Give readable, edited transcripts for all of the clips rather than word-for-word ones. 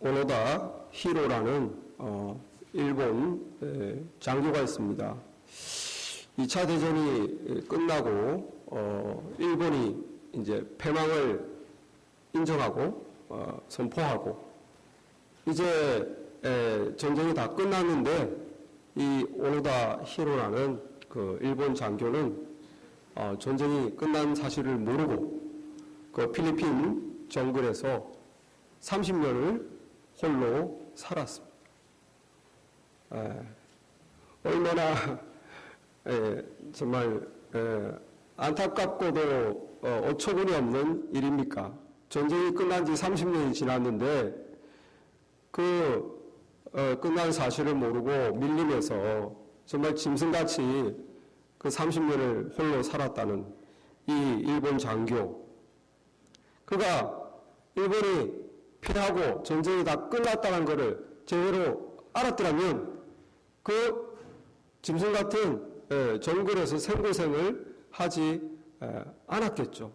오노다 히로라는 일본 장교가 있습니다. 2차 대전이 끝나고 일본이 이제 패망을 인정하고 선포하고 이제 전쟁이 다 끝났는데 이 오노다 히로라는 그 일본 장교는 전쟁이 끝난 사실을 모르고 그 필리핀 정글에서 30년을 홀로 살았습니다. 얼마나 정말 안타깝고도 어처구니 없는 일입니까? 전쟁이 끝난 지 30년이 지났는데 끝난 사실을 모르고 밀림에서 정말 짐승같이 그 30년을 홀로 살았다는 이 일본 장교. 그가 일본이 패하고 전쟁이 다 끝났다는 것을 제대로 알았더라면 그 짐승 같은 정글에서 생고생을 하지 않았겠죠.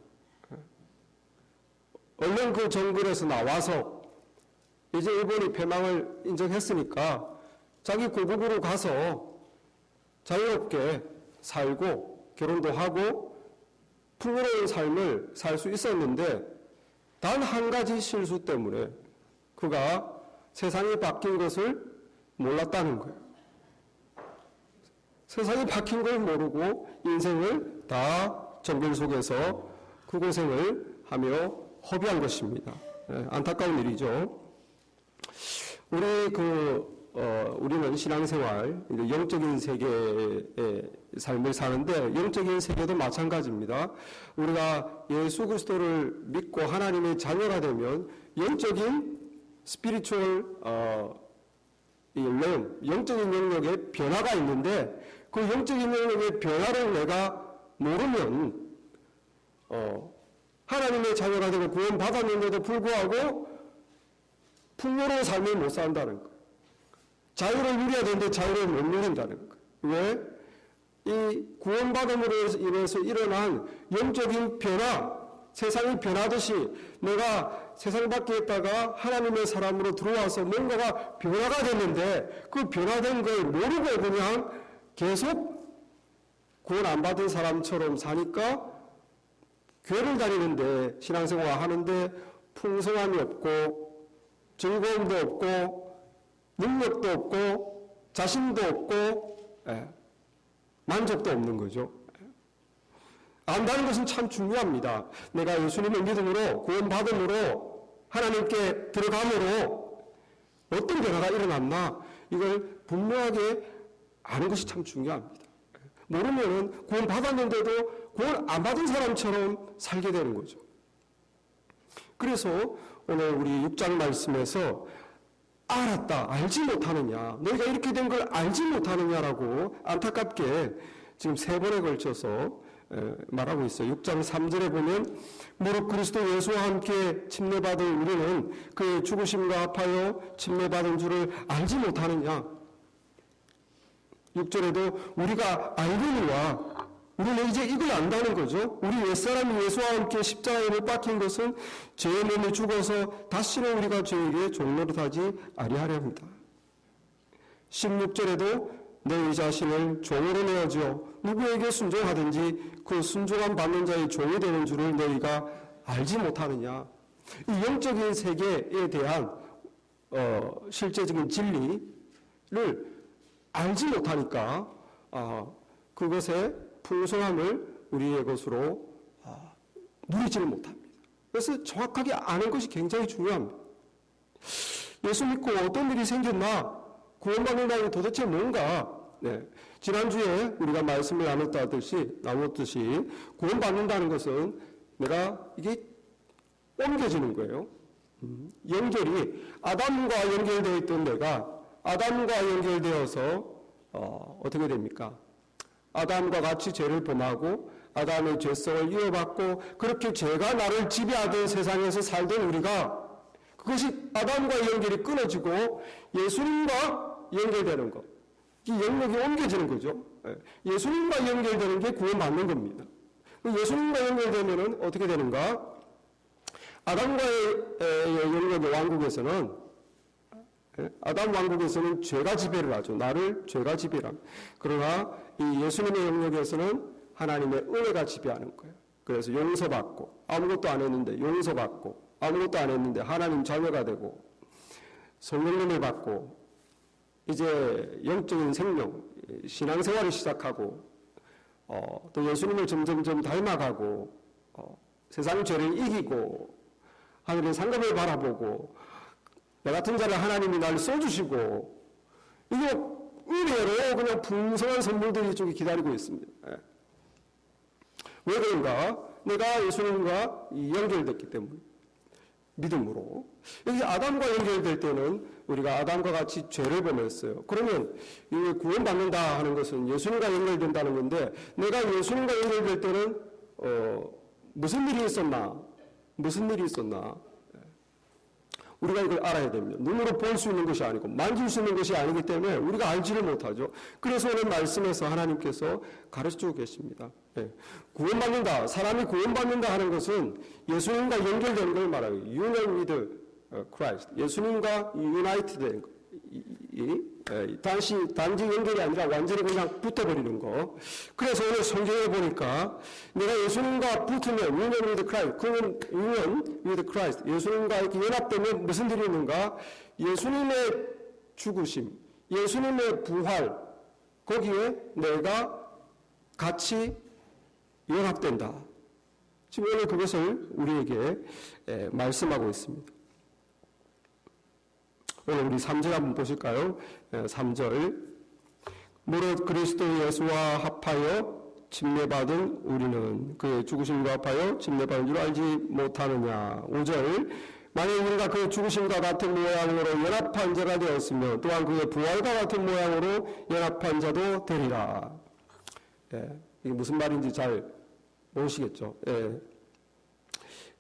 얼른 그 정글에서 나와서 이제 일본이 패망을 인정했으니까 자기 고국으로 가서 자유롭게 살고 결혼도 하고 풍요로운 삶을 살 수 있었는데 단 한 가지 실수 때문에 그가 세상이 바뀐 것을 몰랐다는 거예요. 세상이 바뀐 걸 모르고 인생을 다 정글 속에서 그 고생을 하며 허비한 것입니다. 안타까운 일이죠. 우리는 신앙생활, 영적인 세계의 삶을 사는데 영적인 세계도 마찬가지입니다. 우리가 예수 그리스도를 믿고 하나님의 자녀가 되면 영적인 스피리추얼 영적인 영역의 변화가 있는데 그 영적인 영역의 변화를 내가 모르면 하나님의 자녀가 되고 구원받았는데도 불구하고 풍요로운 삶을 못 산다는 거예요. 자유를 누려야 되는데 자유를 못 누린다는 거예요. 왜? 이 구원받음으로 인해서 일어난 영적인 변화, 세상이 변하듯이 내가 세상 밖에 있다가 하나님의 사람으로 들어와서 뭔가가 변화가 됐는데 그 변화된 걸 모르고 그냥 계속 구원 안 받은 사람처럼 사니까 교회를 다니는데 신앙생활 하는데 풍성함이 없고 즐거움도 없고 능력도 없고 자신도 없고 만족도 없는 거죠. 안다는 것은 참 중요합니다. 내가 예수님을 믿음으로 구원받음으로 하나님께 들어감으로 어떤 변화가 일어났나 이걸 분명하게 아는 것이 참 중요합니다. 모르면 구원받았는데도 구원 안 받은 사람처럼 살게 되는 거죠. 그래서 오늘 우리 6장 말씀에서 알았다, 알지 못하느냐, 너희가 이렇게 된 걸 알지 못하느냐라고 안타깝게 지금 3번에 걸쳐서 말하고 있어요. 6장 3절에 보면 무릇 그리스도 예수와 함께 침례받은 우리는 그의 죽으심과 합하여 침례받은 줄을 알지 못하느냐. 6절에도 우리가 알거니와 우리는 이제 이걸 안다는 거죠. 우리 옛사람이 예수와 함께 십자가에 못 박힌 것은 죄의 몸에 죽어서 다시는 우리가 죄에게 종노릇하지 아니하려 합니다. 16절에도 너희 자신을 종으로 내어주어 누구에게 순종하든지 그 순종함 받는 자의 종이 되는 줄을 너희가 알지 못하느냐. 이 영적인 세계에 대한 실제적인 진리를 알지 못하니까 그것의 풍성함을 우리의 것으로 누리지를 못합니다. 그래서 정확하게 아는 것이 굉장히 중요합니다. 예수 믿고 어떤 일이 생겼나? 구원받는다는 게 도대체 뭔가? 지난주에 우리가 말씀을 나눴듯이 구원받는다는 것은 내가 이게 옮겨지는 거예요. 연결이 아담과 연결되어 있던 내가 아담과 연결되어서 어떻게 됩니까? 아담과 같이 죄를 범하고 아담의 죄성을 이어받고 그렇게 죄가 나를 지배하던 세상에서 살던 우리가 그것이 아담과 연결이 끊어지고 예수님과 연결되는 것. 이 영역이 옮겨지는 거죠. 예수님과 연결되는 게 구원받는 겁니다. 예수님과 연결되면 어떻게 되는가? 아담과의 영역의 왕국에서는 아담 왕국에서는 죄가 지배를 하죠. 나를 죄가 지배를 합니다. 그러나 이 예수님의 영역에서는 하나님의 은혜가 지배하는 거예요. 그래서 용서받고 아무것도 안 했는데 용서받고 아무것도 안 했는데 하나님 자녀가 되고 성령님을 받고 이제 영적인 생명, 신앙생활을 시작하고 또 예수님을 점점점 닮아가고 세상 죄를 이기고 하늘의 상급을 바라보고 나 같은 자를 하나님이 날 써주시고 이거 은혜로 그냥 풍성한 선물들이 이쪽에 기다리고 있습니다. 왜 그런가? 내가 예수님과 연결됐기 때문에 믿음으로. 여기 아담과 연결될 때는 우리가 아담과 같이 죄를 범했어요. 그러면 이 구원받는다 하는 것은 예수님과 연결된다는 건데 내가 예수님과 연결될 때는 무슨 일이 있었나? 무슨 일이 있었나? 우리가 이걸 알아야 됩니다. 눈으로 볼 수 있는 것이 아니고 만질 수 있는 것이 아니기 때문에 우리가 알지를 못하죠. 그래서 오늘 말씀에서 하나님께서 가르쳐주고 계십니다. 구원받는다, 사람이 구원받는다 하는 것은 예수님과 연결되는 걸 말해요. Union with Christ. 예수님과 유나이트 되는 거. 단지 연결이 아니라 완전히 그냥 붙어버리는 거. 그래서 오늘 성경에 보니까 내가 예수님과 붙으면 Union with Christ, 그러면 Union with Christ, 예수님과 이렇게 연합되면 무슨 일이 있는가? 예수님의 죽으심, 예수님의 부활, 거기에 내가 같이 연합된다. 지금 오늘 그것을 우리에게 말씀하고 있습니다. 오늘 우리 3절 한번 보실까요? 3절. 무릇 그리스도 예수와 합하여 침례받은 우리는 그의 죽으심과 합하여 침례받은 줄 알지 못하느냐. 5절. 만약 우리가 그 죽으심과 같은 모양으로 연합한 자가 되었으며 또한 그의 부활과 같은 모양으로 연합한 자도 되리라. 이게 무슨 말인지 잘 모르시겠죠?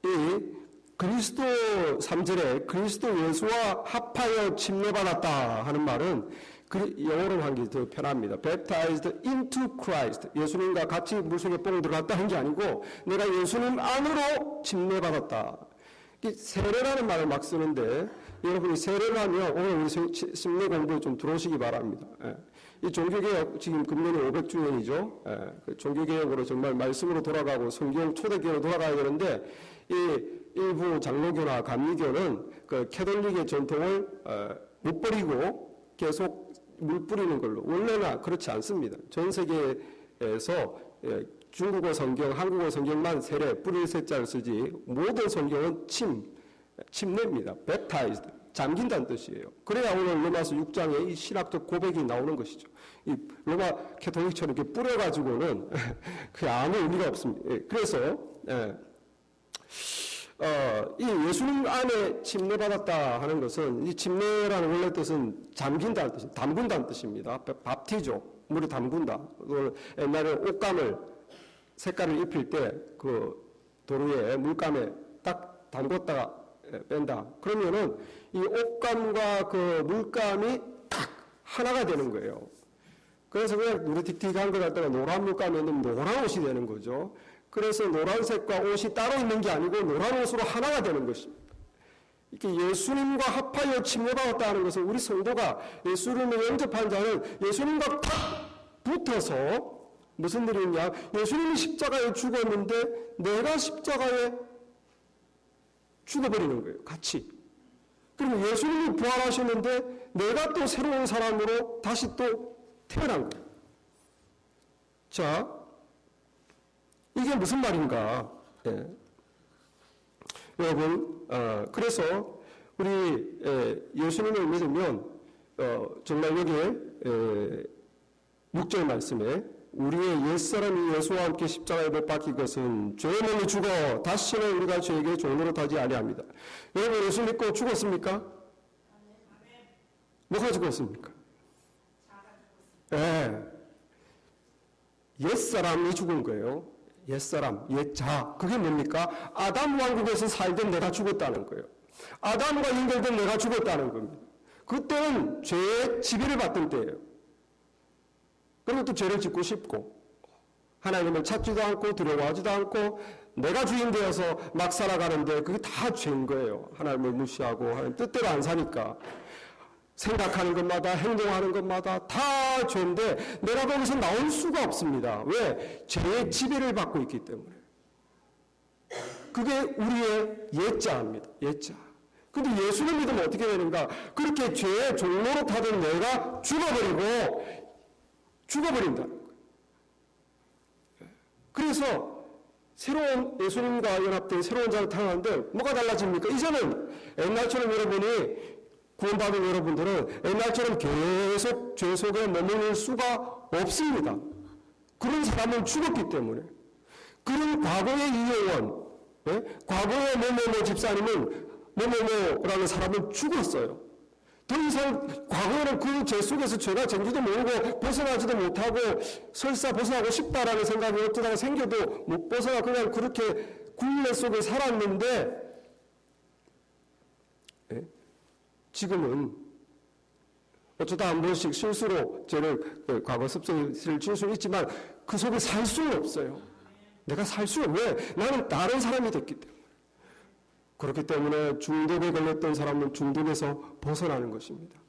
이 그리스도 3절에 그리스도 예수와 합하여 침례받았다 하는 말은 영어로 한 게 더 편합니다. Baptized into Christ. 예수님과 같이 물속에 뽕 들어갔다 한 게 아니고 내가 예수님 안으로 침례받았다. 세례라는 말을 막 쓰는데 여러분이 세례를 하면 오늘 우리 심리 공부에 좀 들어오시기 바랍니다. 이 종교개혁 지금 금년이 500주년이죠. 종교개혁으로 정말 말씀으로 돌아가고 성경 초대교회로 돌아가야 되는데 이 일부 장로교나 감리교는 그 캐톨릭의 전통을 못 버리고 계속 물 뿌리는 걸로. 원래는 그렇지 않습니다. 전 세계에서 중국어 성경, 한국어 성경만 세례, 뿌릴 세자를 쓰지 모든 성경은 침례입니다. baptized, 잠긴다는 뜻이에요. 그래야 오늘 로마서 6장에 이 신학적 고백이 나오는 것이죠. 이 로마 캐톨릭처럼 이렇게 뿌려가지고는 그게 아무 의미가 없습니다. 그래서 이 예수님 안에 침례받았다 하는 것은 이 침례라는 원래 뜻은 잠긴다는 뜻입니다. 담근다는 뜻입니다. 밥티죠. 물에 담근다. 옛날에 옷감을 색깔을 입힐 때 그 도루에 물감에 딱 담궜다가 뺀다. 그러면은 이 옷감과 그 물감이 딱 하나가 되는 거예요. 그래서 그냥 누리틱틱한 거 갖다가 노란 물감에 넣으면 노란 옷이 되는 거죠. 그래서 노란색과 옷이 따로 있는 게 아니고 노란 옷으로 하나가 되는 것입니다. 이렇게 예수님과 합하여 침례받았다는 것은 우리 성도가 예수님을 영접한 자는 예수님과 탁 붙어서 무슨 일이 있냐? 예수님이 십자가에 죽었는데 내가 십자가에 죽어버리는 거예요. 같이. 그리고 예수님이 부활하셨는데 내가 또 새로운 사람으로 다시 또 태어난 거예요. 자, 이게 무슨 말인가? 여러분, 그래서 우리 예수님을 믿으면 정말 여기에 6절 말씀에 우리의 옛사람이 예수와 함께 십자가에 못 박힌 것은 죄의 몸이 죽어 다시는 우리가 죄에게 종로로 타지 아니합니다. 여러분 예수 믿고 죽었습니까? 뭐가 죽었습니까? 옛사람이 죽은 거예요. 옛사람, 옛자. 그게 뭡니까? 아담 왕국에서 살던 내가 죽었다는 거예요. 아담과 연결된 내가 죽었다는 겁니다. 그때는 죄의 지배를 받던 때예요. 그리고 또 죄를 짓고 싶고 하나님을 찾지도 않고 두려워하지도 않고 내가 주인 되어서 막 살아가는데 그게 다 죄인 거예요. 하나님을 무시하고 하나님 뜻대로 안 사니까. 생각하는 것마다 행동하는 것마다 다 죄인데 내가 거기서 나올 수가 없습니다. 왜? 죄의 지배를 받고 있기 때문에. 그게 우리의 예자입니다. 예자. 근데 예수를 믿으면 어떻게 되는가? 그렇게 죄의 종로로 타던 내가 죽어버린다는 거예요. 그래서 새로운 예수님과 연합된 새로운 자를 타는데 뭐가 달라집니까? 이제는 옛날처럼 여러분이 구원받은 여러분들은 옛날처럼 계속 죄 속에 머무를 수가 없습니다. 그런 사람은 죽었기 때문에. 그런 과거의 이효원, 과거의 뭐뭐뭐 집사님은 뭐뭐뭐라는 사람은 죽었어요. 더 이상 과거에는 그 죄 속에서 죄가 정지도 모르고 벗어나지도 못하고 설사 벗어나고 싶다라는 생각이 어쩌다가 생겨도 못 벗어나 그냥 그렇게 굴레 속에 살았는데 지금은 어쩌다 한 번씩 실수로 죄를 과거 습성을 질 수는 있지만 그 속에 살 수는 없어요. 내가 살 수는 왜? 나는 다른 사람이 됐기 때문에. 그렇기 때문에 중독에 걸렸던 사람은 중독에서 벗어나는 것입니다.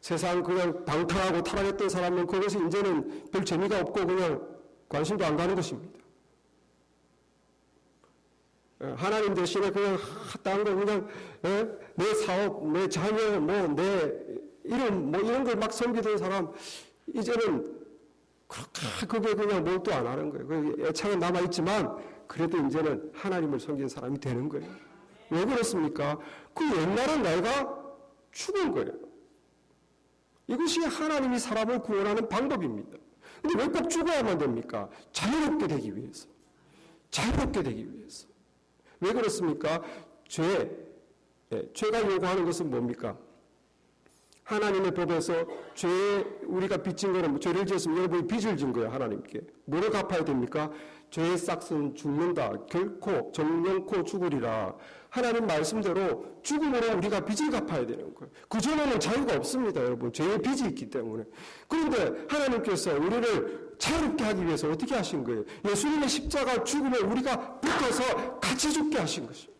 세상 그냥 방탕하고 타락했던 사람은 그것이 이제는 별 재미가 없고 그냥 관심도 안 가는 것입니다. 하나님 대신에 그냥 딴 거 그냥 내 사업, 내 자녀, 뭐 내 이름 뭐 이런 걸 막 섬기던 사람 이제는 그렇게 그게 그냥 몰두 안 하는 거예요. 그 애착은 남아 있지만 그래도 이제는 하나님을 섬기는 사람이 되는 거예요. 왜 그렇습니까? 그 옛날은 내가 죽은 거예요. 이것이 하나님이 사람을 구원하는 방법입니다. 근데 왜 꼭 죽어야만 됩니까? 자유롭게 되기 위해서. 자유롭게 되기 위해서. 왜 그렇습니까? 죄가 요구하는 것은 뭡니까? 하나님의 법에서 우리가 빚진 거는 죄를 지었으면 여러분이 빚을 진 거예요, 하나님께. 뭐를 갚아야 됩니까? 죄의 싹은 죽는다. 결코 정령코 죽으리라. 하나님 말씀대로 죽음으로 우리가 빚을 갚아야 되는 거예요. 그전에는 자유가 없습니다, 여러분. 죄의 빚이 있기 때문에. 그런데 하나님께서 우리를 자유롭게 하기 위해서 어떻게 하신 거예요? 예수님의 십자가 죽음에 우리가 붙어서 같이 죽게 하신 것이에요.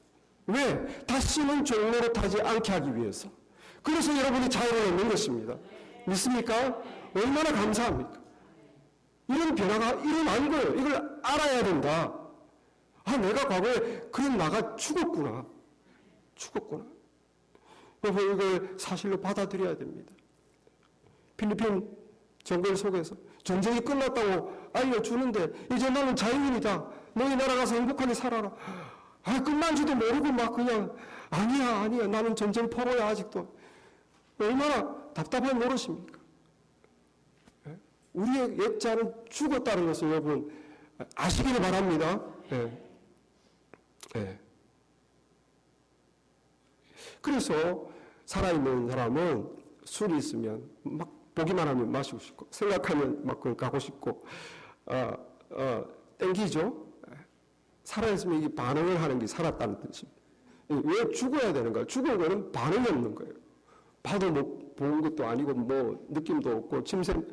왜? 다시는 종로로 타지 않게 하기 위해서. 그래서 여러분이 자유를 얻는 것입니다. 믿습니까? 얼마나 감사합니까? 이런 변화가 일어난 거예요. 이걸 알아야 된다. 아, 내가 과거에 그런 나가 죽었구나. 여러분 이걸 사실로 받아들여야 됩니다. 필리핀 정글 속에서 전쟁이 끝났다고 알려주는데 이제 나는 자유인이다. 너희 나라 가서 행복하게 살아라. 아, 끝난지도 모르고 막 그냥 아니야 나는 전쟁 포로야 아직도. 얼마나 답답한 노릇입니까? 우리의 옛자는 죽었다는 것을 여러분 아시기를 바랍니다. 그래서 살아있는 사람은 술이 있으면 막 보기만 하면 마시고 싶고 생각하면 막 그걸 가고 싶고 땡기죠. 살아있으면 이게 반응을 하는 게 살았다는 뜻입니다. 왜 죽어야 되는가? 죽은 거는 반응이 없는 거예요. 봐도 뭐 본 것도 아니고 뭐 느낌도 없고 침샘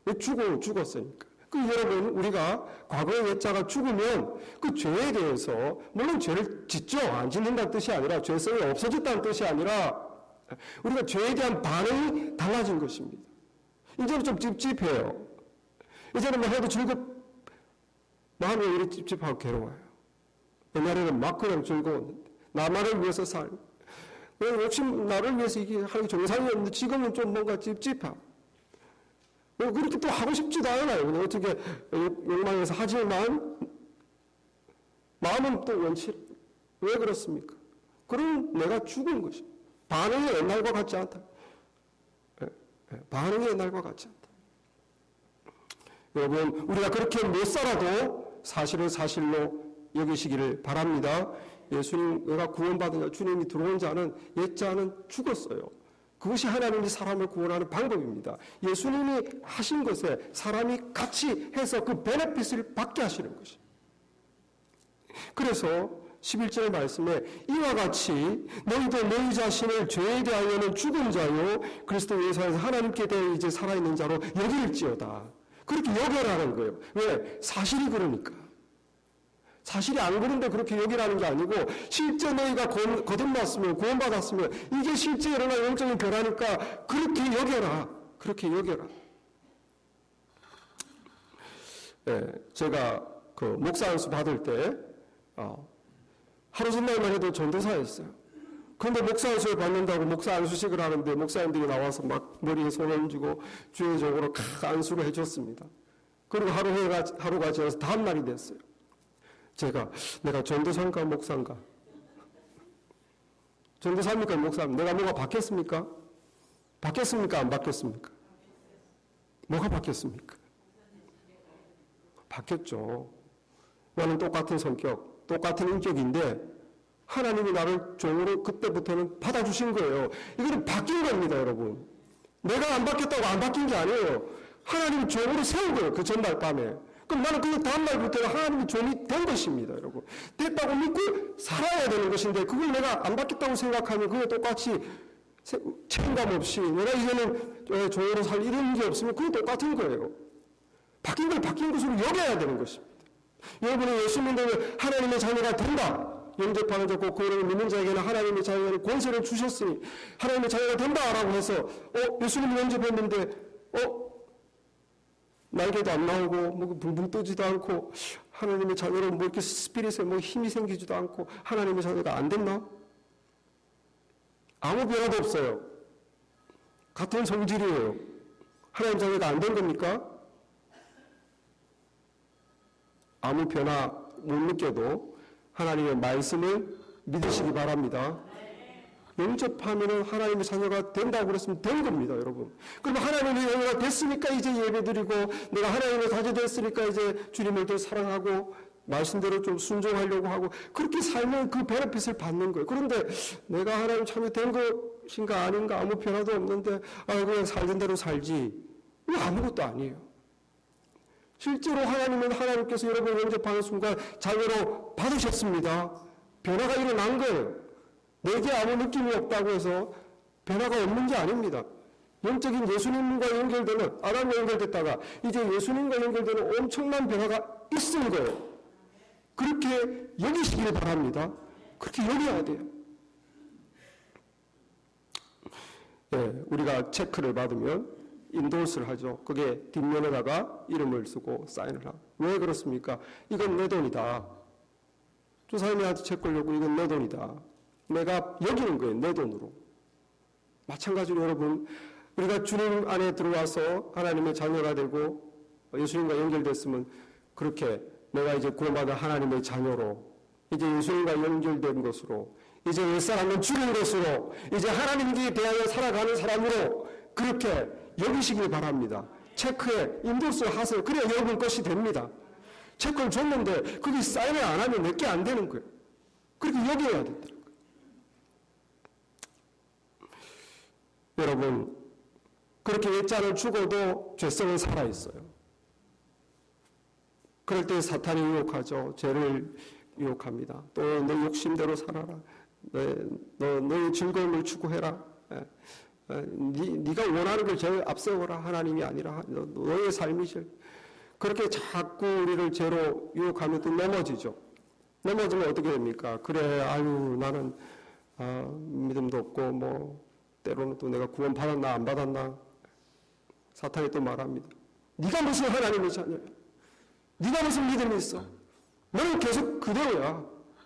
왜 죽었으니까. 그 여러분 우리가 과거의 옛자가 죽으면 그 죄에 대해서 물론 죄를 짓죠. 안 짓는다는 뜻이 아니라 죄성이 없어졌다는 뜻이 아니라 우리가 죄에 대한 반응이 달라진 것입니다. 이제는 좀 찝찝해요. 이제는 뭐 해도 마음이 이렇게 찝찝하고 괴로워요. 옛날에는 막 그냥 즐거웠는데 나만을 위해서 살고 욕심 나를 위해서 이게 하는 게 정상이었는데 지금은 좀 뭔가 찝찝하고 그렇게 또 하고 싶지도 않아요. 어떻게 욕망해서 하지만 마음은 또 원치. 왜 그렇습니까? 그럼 내가 죽은 것이. 반응이 옛날과 같지 않다. 반응이 옛날과 같지 않다. 여러분 우리가 그렇게 못 살아도 사실은 사실로 여기시기를 바랍니다. 예수님과 구원받은 주님이 들어온 자는 옛자는 죽었어요. 그것이 하나님이 사람을 구원하는 방법입니다. 예수님이 하신 것에 사람이 같이 해서 그 베네핏을 받게 하시는 것이. 그래서 11절 말씀에 이와 같이 너희도 너희 자신을 죄에 대하여는 죽은 자요 그리스도 예수에서 하나님께 대해 이제 살아있는 자로 여길지어다. 그렇게 여겨라는 거예요. 왜? 사실이 그러니까. 사실이 안 그런데 그렇게 여기라는 게 아니고 실제 너희가 거듭났으면 구원받았으면 이게 실제 일어난 영적인 변화니까 그렇게 여겨라. 그렇게 여겨라. 예, 제가 그 목사 안수 받을 때 하루 전날만 해도 전도사였어요. 그런데 목사 안수를 받는다고 목사 안수식을 하는데 목사님들이 나와서 막 머리에 손 얹고 주의적으로 안수를 해줬습니다. 그리고 하루가 지나서 다음 날이 됐어요. 내가 전도사인가 목사인가? 전도사입니까 목사입니까? 내가 뭐가 바뀌었습니까? 바뀌었습니까? 안 바뀌었습니까? 뭐가 바뀌었습니까? 바뀌었죠. 나는 똑같은 성격, 똑같은 인격인데 하나님이 나를 종으로 그때부터는 받아주신 거예요. 이거는 바뀐 겁니다, 여러분. 내가 안 바뀌었다고 안 바뀐 게 아니에요. 하나님이 종으로 세운 거예요, 그 전날 밤에. 그럼 나는 그 다음날부터는 하나님이 종이 된 것입니다, 여러분. 됐다고 믿고 살아야 되는 것인데 그걸 내가 안 바뀌었다고 생각하면 그게 똑같이 책임감 없이 내가 이제는 종으로 살 이런 게 없으면 그게 똑같은 거예요. 바뀐 걸 바뀐 것으로 여겨야 되는 것입니다. 여러분은 예수 믿으면 하나님의 자녀가 된다. 영접하는 자고 그를 믿는 자에게는 하나님의 자녀의 권세를 주셨으니 하나님의 자녀가 된다라고 해서 예수님 영접했는데 날개도 안 나오고 뭐 붕붕 뜨지도 않고 하나님의 자녀로 뭐 이렇게 스피릿에 뭐 힘이 생기지도 않고 하나님의 자녀가 안 됐나? 아무 변화도 없어요. 같은 성질이에요. 하나님 자녀가 안 된 겁니까? 아무 변화 못 느껴도 하나님의 말씀을 믿으시기 바랍니다. 영접하면 하나님의 자녀가 된다고 그랬으면 된 겁니다, 여러분. 그러면 하나님의 자녀가 됐으니까 이제 예배드리고 내가 하나님의 자녀 됐으니까 이제 주님을 더 사랑하고 말씀대로 좀 순종하려고 하고 그렇게 살면 그 베네핏을 받는 거예요. 그런데 내가 하나님 자녀 된 것인가 아닌가 아무 변화도 없는데 그냥 살던 대로 살지. 이거 아무것도 아니에요. 실제로 하나님께서 여러분을 영접하는 순간 자녀로 받으셨습니다. 변화가 일어난 거예요. 내게 아무 느낌이 없다고 해서 변화가 없는 게 아닙니다. 영적인 예수님과 연결되는 아담과 연결됐다가 이제 예수님과 연결되는 엄청난 변화가 있은 거예요. 그렇게 여기시길 바랍니다. 그렇게 여겨야 돼요. 네, 우리가 체크를 받으면 인도스를 하죠. 그게 뒷면에다가 이름을 쓰고 사인을 하고. 왜 그렇습니까? 이건 내 돈이다. 조사님한테 체크를 주고 이건 내 돈이다. 내가 여기는 거예요. 내 돈으로. 마찬가지로 여러분 우리가 주님 안에 들어와서 하나님의 자녀가 되고 예수님과 연결됐으면 그렇게 내가 이제 구원받은 하나님의 자녀로 이제 예수님과 연결된 것으로 이제 옛사람은 죽은 것으로 이제 하나님께 대하여 살아가는 사람으로 그렇게 여기시길 바랍니다. 체크에 인도스를 하세요. 그래야 여러분 것이 됩니다. 체크를 줬는데 거기 사인을 안 하면 몇 개 안 되는 거예요. 그렇게 여겨야 된다는 거예요. 여러분 그렇게 옛자를 죽어도 죄성은 살아있어요. 그럴 때 사탄이 유혹하죠. 죄를 유혹합니다. 또 너 욕심대로 살아라. 너의 즐거움을 추구해라. 네가 원하는 걸 제일 앞세워라. 하나님이 아니라 너의 삶이지. 그렇게 자꾸 우리를 죄로 유혹하면 또 넘어지죠. 넘어지면 어떻게 됩니까? 그래 나는 믿음도 없고 뭐 때로는 또 내가 구원 받았나 안 받았나 사탄이 또 말합니다. 네가 무슨 하나님의 자녀야? 네가 무슨 믿음이 있어? 너는 계속 그대로야.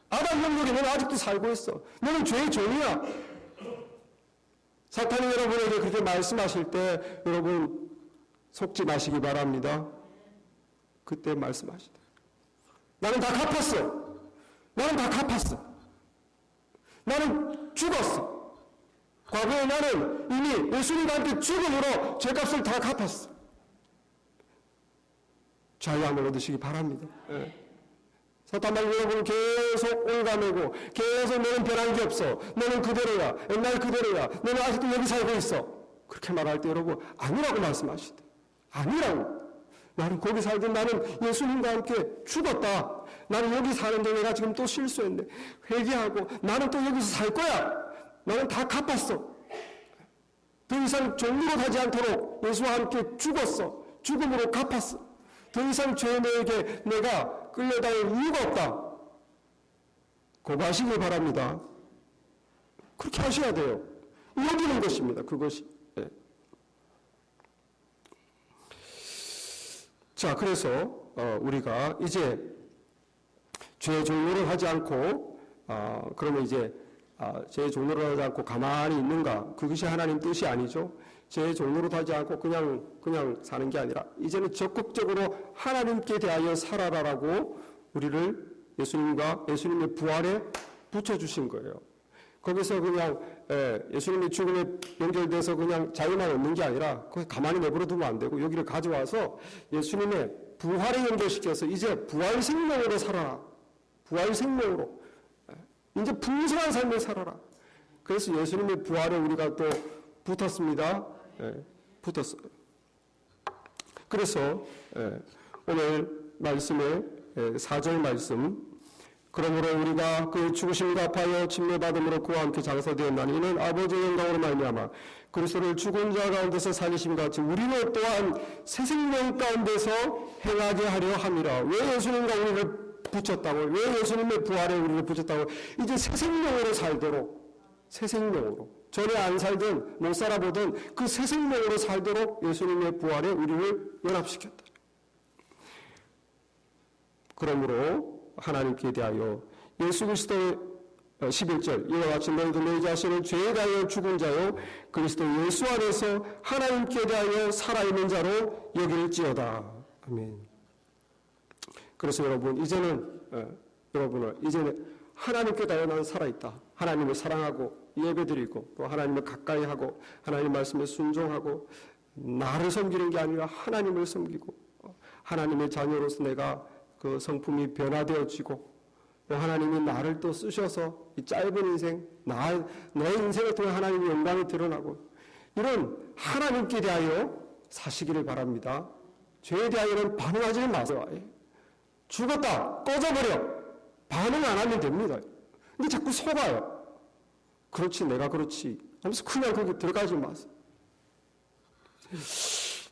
아담 영역에 너는 아직도 살고 있어. 너는 죄의 종이야. 사탄이 여러분에게 그렇게 말씀하실 때 여러분 속지 마시기 바랍니다. 그때 말씀하시다. 나는 다 갚았어. 나는 다 갚았어. 나는 죽었어. 과거에 나는 이미 예수님과 함께 죽음으로 죄값을 다 갚았어. 자유함을 얻으시기 바랍니다. 네. 사탄만 여러분 계속 올가매고 계속 너는 변한 게 없어. 너는 그대로야. 옛날 그대로야. 너는 아직도 여기 살고 있어. 그렇게 말할 때 여러분 아니라고 말씀하시대. 아니라고. 나는 거기 살던 나는 예수님과 함께 죽었다. 나는 여기 사는데 내가 지금 또 실수했네. 회개하고 나는 또 여기서 살 거야. 나는 다 갚았어. 더 이상 종로로 가지 않도록 예수와 함께 죽었어. 죽음으로 갚았어. 더 이상 죄인에게 내가 끌려다닐 이유가 없다. 고가시길 바랍니다. 그렇게 하셔야 돼요. 이어지는 것입니다. 그것이. 네. 자, 그래서 우리가 이제 죄의 종로를 하지 않고 그러면 이제 죄의 종로를 하지 않고 가만히 있는가? 그것이 하나님 뜻이 아니죠. 죄의 종로를 하지 않고 그냥 사는 게 아니라 이제는 적극적으로 하나님께 대하여 살아라라고 우리를 예수님의 부활에 붙여주신 거예요. 거기서 그냥 예수님의 죽음에 연결돼서 그냥 자유만 얻는 게 아니라 거기 가만히 내버려 두면 안 되고 여기를 가져와서 예수님의 부활에 연결시켜서 이제 부활 생명으로 살아라. 부활 생명으로. 이제 풍성한 삶을 살아라. 그래서 예수님의 부활에 우리가 또 붙었습니다. 붙었어요. 그래서 오늘 말씀의 4절 말씀, 그러므로 우리가 그 죽으심과 합하여 침례받음으로 그와 함께 장사되었나니 이는 아버지의 영광으로 말미암아 그리스도를 죽은 자 가운데서 살리심과 같이 우리는 또한 새 생명 가운데서 행하게 하려 함이라. 왜 예수님과 우리를 붙였다고? 왜 예수님의 부활에 우리를 붙였다고? 이제 새 생명으로 살도록, 새 생명으로, 전에 안 살던 못 살아보던 그 새 생명으로 살도록 예수님의 부활에 우리를 연합시켰다. 그러므로 하나님께 대하여 예수 그리스도의 11절 이와 같이 너희도 너희 자신을 죄에 대하여 죽은 자요 그리스도 예수 안에서 하나님께 대하여 살아있는 자로 여길지어다. 아멘. 그래서 여러분 이제는 하나님께 대하여 나는 살아있다. 하나님을 사랑하고 예배드리고 또 하나님을 가까이 하고 하나님 말씀에 순종하고 나를 섬기는 게 아니라 하나님을 섬기고 하나님의 자녀로서 내가 그 성품이 변화되어지고 하나님이 나를 또 쓰셔서 이 짧은 인생, 너의 인생을 통해 하나님의 영광이 드러나고 이런 하나님께 대하여 사시기를 바랍니다. 죄에 대하여는 반응하지 마세요. 죽었다, 꺼져버려. 반응 안 하면 됩니다. 근데 자꾸 속아요. 그렇지, 내가 그렇지 하면서 그냥 거기 들어가지 마세요.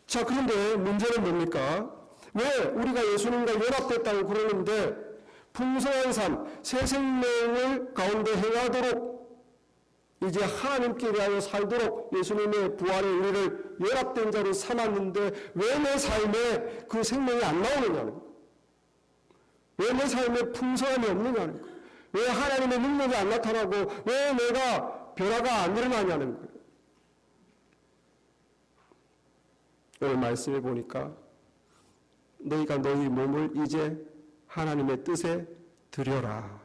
자, 그런데 문제는 뭡니까? 왜 우리가 예수님과 연합됐다고 그러는데 풍성한 삶, 새 생명을 가운데 행하도록 이제 하나님께 대하여 살도록 예수님의 부활에 우리를 연합된 자로 삼았는데 왜 내 삶에 그 생명이 안 나오느냐는 거예요. 왜 내 삶에 풍성함이 없느냐는 거예요. 왜 하나님의 능력이 안 나타나고 왜 내가 변화가 안 일어나냐는 거예요. 오늘 말씀해 보니까 너희가 너희 몸을 이제 하나님의 뜻에 드려라.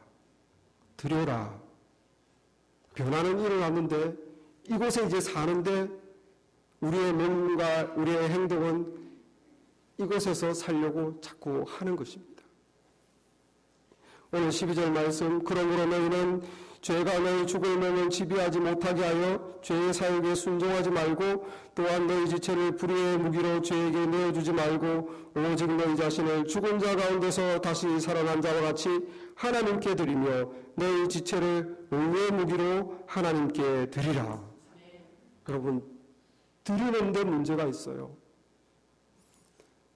드려라. 변화는 일어났는데 이곳에 이제 사는데 우리의 몸과 우리의 행동은 이곳에서 살려고 자꾸 하는 것입니다. 오늘 12절 말씀, 그러므로 너희는 죄가 너희 죽을 몸을 지배하지 못하게 하여 죄의 사욕에 순종하지 말고 또한 너희 지체를 불의의 무기로 죄에게 내어주지 말고 오직 너희 자신을 죽은 자 가운데서 다시 살아난 자와 같이 하나님께 드리며 너희 지체를 의의 무기로 하나님께 드리라. 여러분, 드리는 데 문제가 있어요.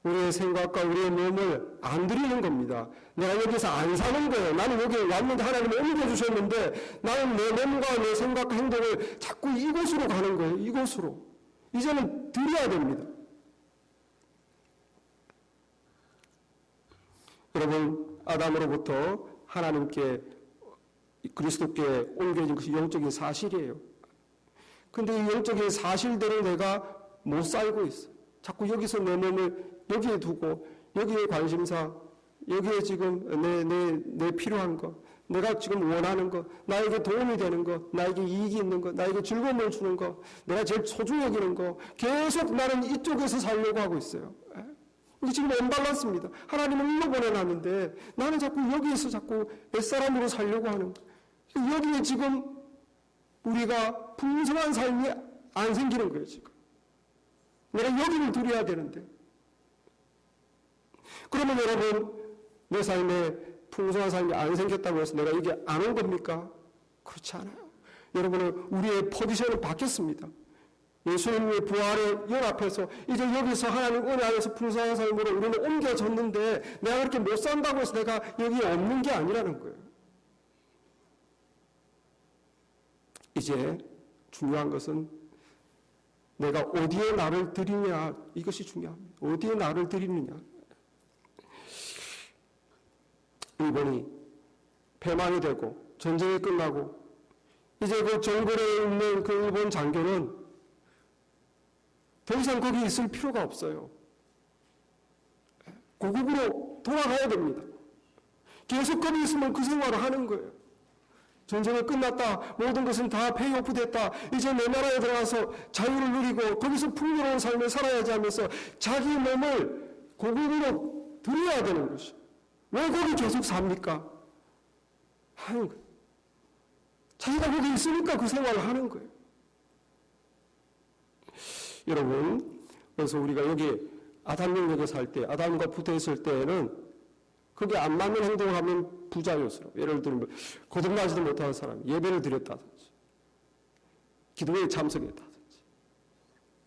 우리의 생각과 우리의 몸을 안 드리는 겁니다. 내가 여기서 안 사는 거예요. 나는 여기 왔는데 하나님이 옮겨주셨는데 나는 내 몸과 내 생각과 행동을 자꾸 이곳으로 가는 거예요. 이곳으로. 이제는 드려야 됩니다. 여러분, 아담으로부터 하나님께 그리스도께 옮겨진 것이 영적인 사실이에요. 근데 이 영적인 사실대로 내가 못 살고 있어. 자꾸 여기서 내 몸을 여기에 두고 여기에 관심사, 여기에 지금 내 필요한 거, 내가 지금 원하는 거, 나에게 도움이 되는 거, 나에게 이익이 있는 거, 나에게 즐거움을 주는 거, 내가 제일 소중히 여기는 거, 계속 나는 이쪽에서 살려고 하고 있어요. 이게 지금 언밸런스입니다. 하나님은 일로 보내놨는데 나는 자꾸 여기에서 자꾸 옛사람으로 살려고 하는 거. 여기에 지금 우리가 풍성한 삶이 안 생기는 거예요, 지금. 내가 여기를 드려야 되는데. 그러면 여러분, 내 삶에 풍성한 삶이 안 생겼다고 해서 내가 여기 안 온 겁니까? 그렇지 않아요. 여러분은 우리의 포지션은 바뀌었습니다. 예수님의 부활에 연합해서 이제 여기서 하나님 은혜 안에서 풍성한 삶으로 우리는 옮겨졌는데 내가 그렇게 못 산다고 해서 내가 여기 없는 게 아니라는 거예요. 이제 중요한 것은 내가 어디에 나를 드리냐, 이것이 중요합니다. 어디에 나를 드리느냐. 일본이 패망이 되고 전쟁이 끝나고 이제 그 정글에 있는 그 일본 장교는 더 이상 거기 있을 필요가 없어요. 고국으로 돌아가야 됩니다. 계속 거기 있으면 그 생활을 하는 거예요. 전쟁이 끝났다. 모든 것은 다 페이오프 됐다. 이제 내 나라에 들어가서 자유를 누리고 거기서 풍요로운 삶을 살아야지 하면서 자기 몸을 고국으로 들여야 되는 것이. 왜 거기 계속 삽니까? 하는 거예요. 자기가 거기 있으니까 그 생활을 하는 거예요. 여러분, 그래서 우리가 여기 아담 영역에 살 때, 아담과 붙어 있을 때에는 그게 안 맞는 행동을 하면 부자연스러워. 예를 들면 거듭나지도 못하는 사람이 예배를 드렸다든지 기도회에 참석했다든지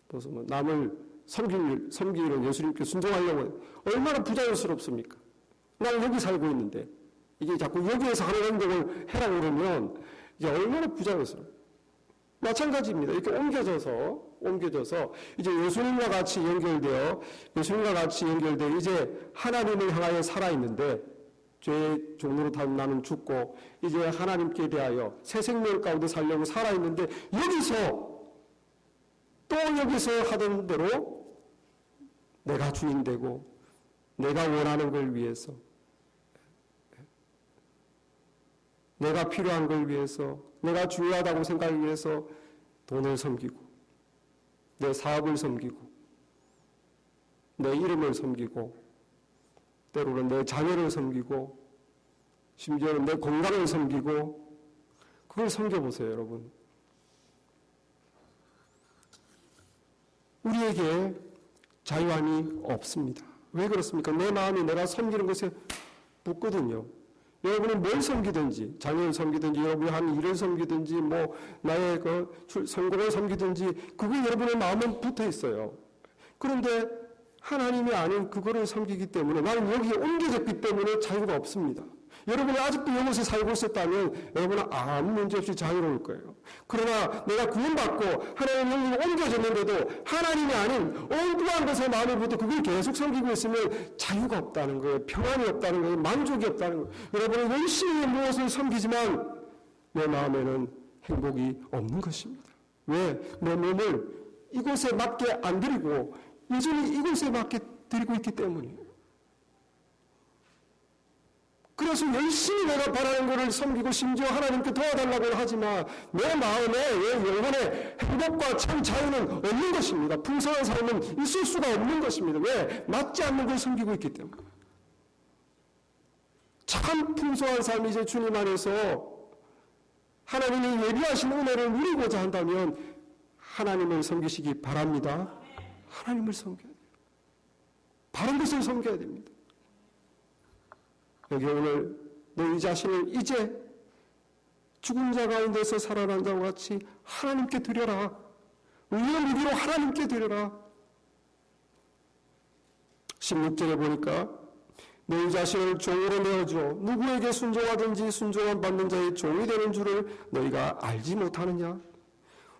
그래서 뭐 남을 섬기는 예수님께 순종하려고 해요. 얼마나 부자연스럽습니까? 나는 여기 살고 있는데 이게 자꾸 여기에서 하는 행동을 해라 그러면 이게 얼마나 부자연스러워. 마찬가지입니다. 이렇게 옮겨져서 이제 예수님과 같이 연결되어 이제 하나님을 향하여 살아있는데 죄의 종로로 단 나는 죽고 이제 하나님께 대하여 새 생명 가운데 살려고 살아있는데 여기서 하던 대로 내가 주인 되고 내가 원하는 걸 위해서 내가 필요한 걸 위해서 내가 중요하다고 생각하기 위해서 돈을 섬기고 내 사업을 섬기고 내 이름을 섬기고 때로는 내 자녀를 섬기고 심지어는 내 건강을 섬기고 그걸 섬겨보세요. 여러분, 우리에게 자유함이 없습니다. 왜 그렇습니까? 내 마음이 내가 섬기는 것에 붙거든요. 여러분은 뭘 섬기든지, 자녀를 섬기든지, 여러분이 한 일을 섬기든지, 뭐, 나의 성공을 섬기든지, 그게 여러분의 마음은 붙어 있어요. 그런데 하나님이 아닌 그거를 섬기기 때문에 나는 여기에 옮겨졌기 때문에 자유가 없습니다. 여러분이 아직도 이곳에 살고 있었다면 여러분은 아무 문제 없이 자유로울 거예요. 그러나 내가 구원받고 하나님 여기로 옮겨졌는데도 하나님이 아닌 엉뚱한 것에 마음을 붙어 그걸 계속 섬기고 있으면 자유가 없다는 거예요. 평안이 없다는 거예요. 만족이 없다는 거예요. 여러분은 열심히 무엇을 섬기지만 내 마음에는 행복이 없는 것입니다. 왜? 내 몸을 이곳에 맞게 안 드리고 여전히 이곳에 맞게 드리고 있기 때문이에요. 그래서 열심히 내가 바라는 것을 섬기고 심지어 하나님께 도와달라고 하지만 내 마음에 내 영혼의 행복과 참 자유는 없는 것입니다. 풍성한 삶은 있을 수가 없는 것입니다. 왜? 맞지 않는 걸 섬기고 있기 때문에. 참 풍성한 삶이 이제 주님 안에서 하나님이 예비하신 은혜를 누리고자 한다면 하나님을 섬기시기 바랍니다. 하나님을 섬겨야 돼요. 바른 것을 섬겨야 됩니다. 여기 오늘 너희 자신을 이제 죽은 자 가운데서 살아난 자와 같이 하나님께 드려라. 의의 무기로 하나님께 드려라. 16절에 보니까 너희 자신을 종으로 내어주어 누구에게 순종하든지 순종함 받는 자의 종이 되는 줄을 너희가 알지 못하느냐?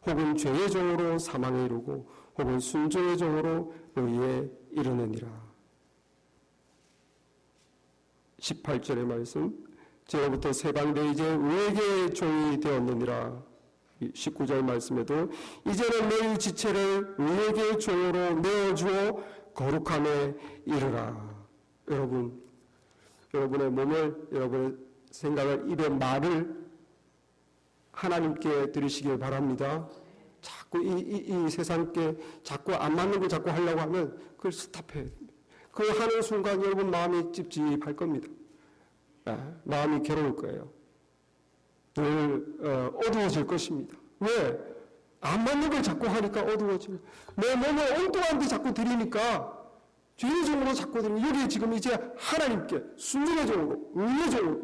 혹은 죄의 종으로 사망에 이르고 혹은 순종의 종으로 의에 이르느니라. 18절의 말씀, 제가부터 세방되 이제 의에게 종이 되었느니라. 19절 말씀에도 이제는 너희 지체를 의에게 종으로 내어주어 거룩함에 이르라. 여러분, 여러분의 몸을, 여러분의 생각을, 입의 말을 하나님께 드리시길 바랍니다. 자꾸 이 세상께 자꾸 안 맞는 거 자꾸 하려고 하면 그걸 스탑해야 됩니다. 그 하는 순간 여러분 마음이 찝찝할 겁니다. 마음이 괴로울 거예요. 늘 어두워질 것입니다. 왜? 안 맞는 걸 자꾸 하니까 어두워지고 내 몸을 엉뚱한 데 자꾸 들이니까 죄의 종으로 자꾸 들이니까 여기 지금 이제 하나님께 순종의 종으로 의의 종으로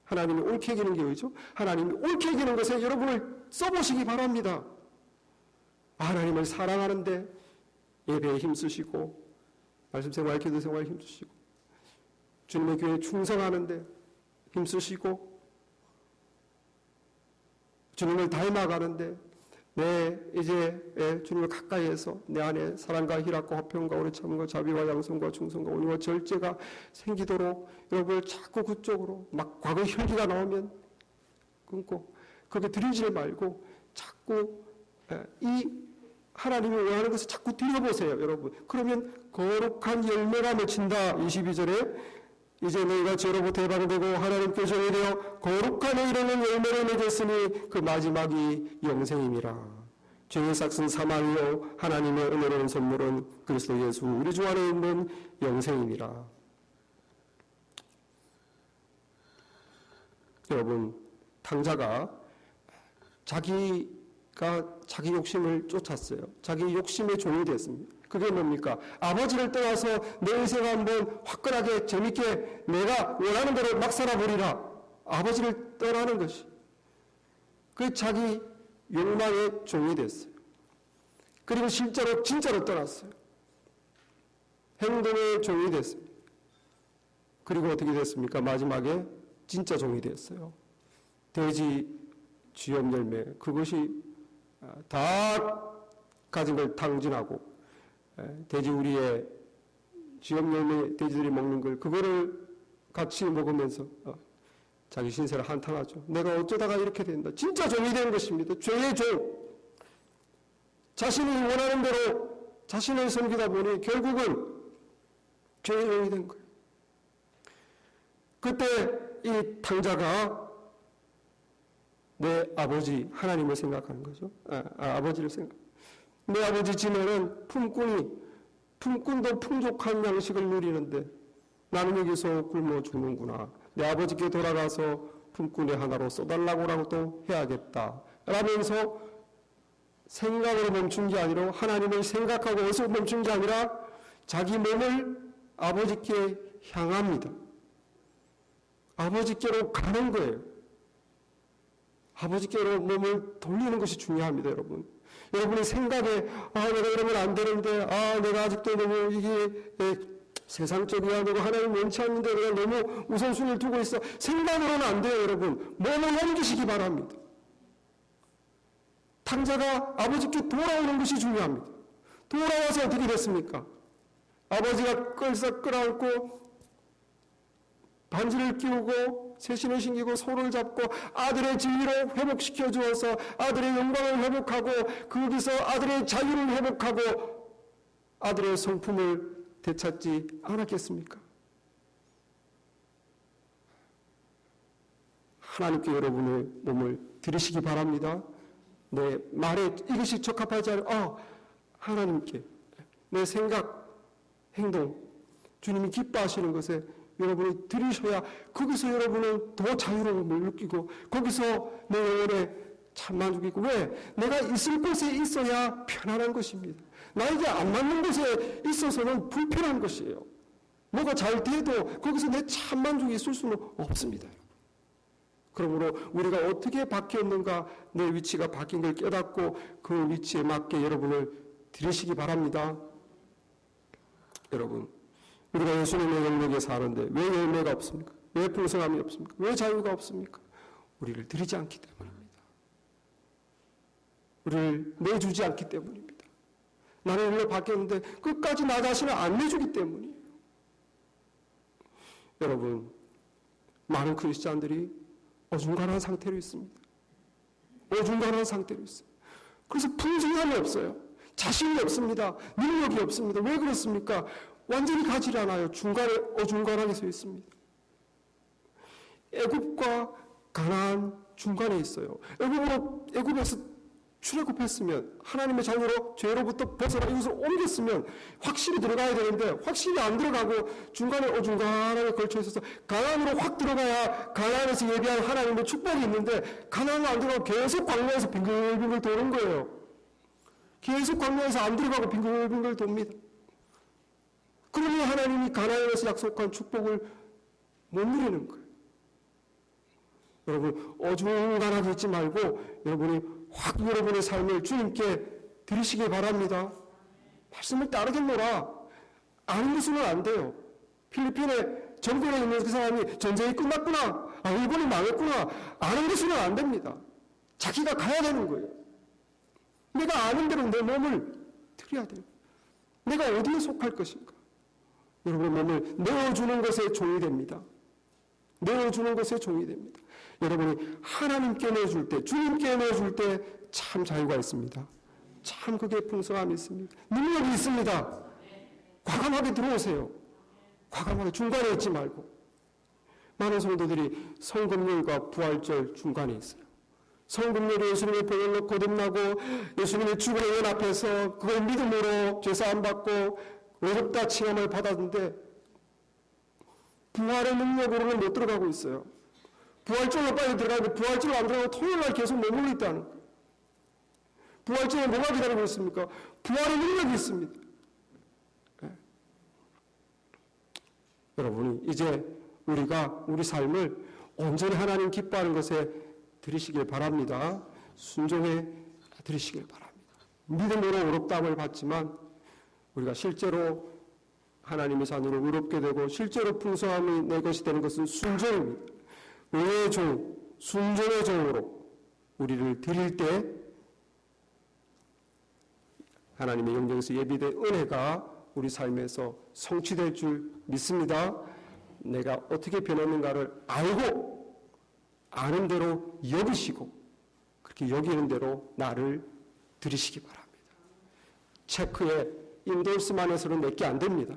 하나님이 옳게 여기는 게 뭐죠? 하나님이 옳게 여기는 것에 여러분을 써보시기 바랍니다. 하나님을 사랑하는데 예배에 힘쓰시고 말씀생활, 기도생활 힘쓰시고 주님의 교회에 충성하는데 힘쓰시고 주님을 닮아가는데 이제 주님을 가까이해서 내 안에 사랑과 희락과 화평과 오래 참음과 자비와 양성과 충성과 온유와 절제가 생기도록 여러분을 자꾸 그쪽으로 막 과거 혈기가 나오면 끊고 그렇게 들이지 말고 자꾸 이 하나님이 원하는 것을 자꾸 들여보세요, 여러분. 그러면 거룩한 열매가 맺힌다. 22절에 이제 너희가 죄로부터 해방되고 하나님께 종이 되어 거룩한 의로는 열매를 맺었으니 그 마지막이 영생임이라. 죄의 삭은 사망이요 하나님의 은혜로운 선물은 그리스도 예수 우리 주 안에 있는 영생임이라. 여러분, 탕자가 자기 욕심을 쫓았어요. 자기 욕심의 종이 됐습니다. 그게 뭡니까? 아버지를 떠나서 내 인생 한번 화끈하게 재밌게 내가 원하는 대로 막 살아버리라. 아버지를 떠나는 것이. 그 자기 욕망의 종이 됐어요. 그리고 진짜로 떠났어요. 행동의 종이 됐습니다. 그리고 어떻게 됐습니까? 마지막에 진짜 종이 됐어요. 돼지 쥐염 열매, 그것이 다 가진 걸 탕진하고 돼지 우리의 쥐염 열매 돼지들이 먹는 걸 그거를 같이 먹으면서 자기 신세를 한탄하죠. 내가 어쩌다가 이렇게 된다. 진짜 종이 된 것입니다. 죄의 종. 자신이 원하는 대로 자신을 섬기다 보니 결국은 죄의 종이 된 거예요. 그때 이 탕자가 내 아버지 하나님을 생각하는 거죠. 아버지를 생각. 내 아버지 집에는 품꾼도 풍족한 양식을 누리는데 나는 여기서 굶어 죽는구나. 내 아버지께 돌아가서 품꾼의 하나로 써달라고 또 해야겠다. 라면서 생각으로 멈춘 게 아니라 하나님을 생각하고 어디서 멈춘 게 아니라 자기 몸을 아버지께 향합니다. 아버지께로 가는 거예요. 아버지께로 몸을 돌리는 것이 중요합니다, 여러분. 여러분의 생각에 내가 이러면 안 되는데 내가 아직도 너무 이게 세상적이야. 내가 하나님 원치 않는데 내가 너무 우선순위를 두고 있어. 생각으로는 안 돼요, 여러분. 몸을 옮기시기 바랍니다. 탕자가 아버지께 돌아오는 것이 중요합니다. 돌아와서 어떻게 됐습니까? 아버지가 끌썩 끌어안고 반지를 끼우고 세신을 신기고 손을 잡고 아들의 진리로 회복시켜 주어서 아들의 영광을 회복하고 거기서 아들의 자유를 회복하고 아들의 성품을 되찾지 않았겠습니까? 하나님께 여러분의 몸을 드리시기 바랍니다. 내 말에 이것이 적합하지 않아 하나님께 내 생각, 행동, 주님이 기뻐하시는 것에 여러분이 드리셔야 거기서 여러분은 더 자유로움을 느끼고 거기서 내 영혼에 참 만족이 있고 왜? 내가 있을 곳에 있어야 편안한 것입니다. 나에게 안 맞는 곳에 있어서는 불편한 것이에요. 뭐가 잘 돼도 거기서 내 참 만족이 있을 수는 없습니다. 그러므로 우리가 어떻게 바뀌었는가 내 위치가 바뀐 걸 깨닫고 그 위치에 맞게 여러분을 드리시기 바랍니다. 여러분, 우리가 예수님의 영역에 사는데 왜 열매가 없습니까? 왜 풍성함이 없습니까? 왜 자유가 없습니까? 우리를 드리지 않기 때문입니다. 우리를 내주지 않기 때문입니다. 나는 일로 바뀌었는데 끝까지 나 자신을 안 내주기 때문이에요. 여러분, 많은 크리스찬들이 어중간한 상태로 있습니다. 어중간한 상태로 있어요. 그래서 풍성함이 없어요. 자신이 없습니다. 능력이 없습니다. 왜 그렇습니까? 완전히 가지 않아요. 중간에 어중간하게 서 있습니다. 애굽과 가나안 중간에 있어요. 애굽에서 출애굽했으면 하나님의 자녀로 죄로부터 벗어나 이것을 옮겼으면 확실히 들어가야 되는데 확실히 안 들어가고 중간에 어중간하게 걸쳐 있어서 가나안으로 확 들어가야 가나안에서 예비한 하나님의 축복이 있는데 가나안으로 안 들어가고 계속 광야에서 빙글빙글 도는 거예요. 계속 광야에서 안 들어가고 빙글빙글 돕니다. 그러니 하나님이 가나안에서 약속한 축복을 못 누리는 거예요. 여러분 어중간하게 있지 말고 여러분이 확 여러분의 삶을 주님께 드리시기 바랍니다. 말씀을 따르겠노라. 아는 것으로는 안 돼요. 필리핀에 정권에 있는 그 사람이 전쟁이 끝났구나. 일본이 망했구나. 아는 것으로는 안 됩니다. 자기가 가야 되는 거예요. 내가 아는 대로 내 몸을 드려야 돼요. 내가 어디에 속할 것인가? 여러분의 몸을 내어주는 것에 종이 됩니다. 내어주는 것에 종이 됩니다. 여러분이 하나님께 내줄 때, 주님께 내줄 때 참 자유가 있습니다. 참 그게 풍성함이 있습니다. 능력이 있습니다. 과감하게 들어오세요. 과감하게 중간에 있지 말고. 많은 성도들이 성금요일과 부활절 중간에 있어요. 성금요일에 예수님의 보혈로 거듭나고 예수님의 죽음의 연 앞에서 그걸 믿음으로 죄사함 받고 어렵다 칭함을 받았는데 부활의 능력으로는 못 들어가고 있어요. 부활절로 빨리 들어가는데 부활절로 안 들어가고 토요일날 계속 머물러 있다는 거예요. 부활절에 뭐가 기다리고 있습니까? 부활의 능력이 있습니다. 네. 여러분이 이제 우리가 우리 삶을 온전히 하나님 기뻐하는 것에 드리시길 바랍니다. 순종해 드리시길 바랍니다. 믿음으로 의롭다함을 받지만 우리가 실제로 하나님의 자녀로 의롭게 되고 실제로 풍성함이 내 것이 되는 것은 순종입니다. 의의 종, 순종의 종으로 우리를 드릴 때 하나님의 영광에서 예비된 은혜가 우리 삶에서 성취될 줄 믿습니다. 내가 어떻게 변했는가를 알고 아는 대로 여기시고 그렇게 여기는 대로 나를 드리시기 바랍니다. 체크에 인도스만 해서는 내게 안 됩니다.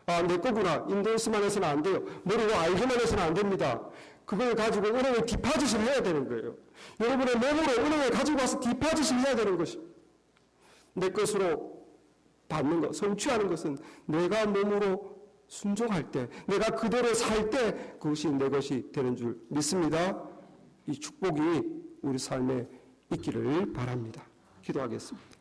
아, 내 거구나. 인도스만 해서는 안 돼요. 모르고 알기만 해서는 안 됩니다. 그걸 가지고 은행에 디파짓을 해야 되는 거예요. 여러분의 몸으로 은행에 가지고 와서 디파짓을 해야 되는 것입니다. 내 것으로 받는 것, 성취하는 것은 내가 몸으로 순종할 때, 내가 그대로 살 때 그것이 내 것이 되는 줄 믿습니다. 이 축복이 우리 삶에 있기를 바랍니다. 기도하겠습니다.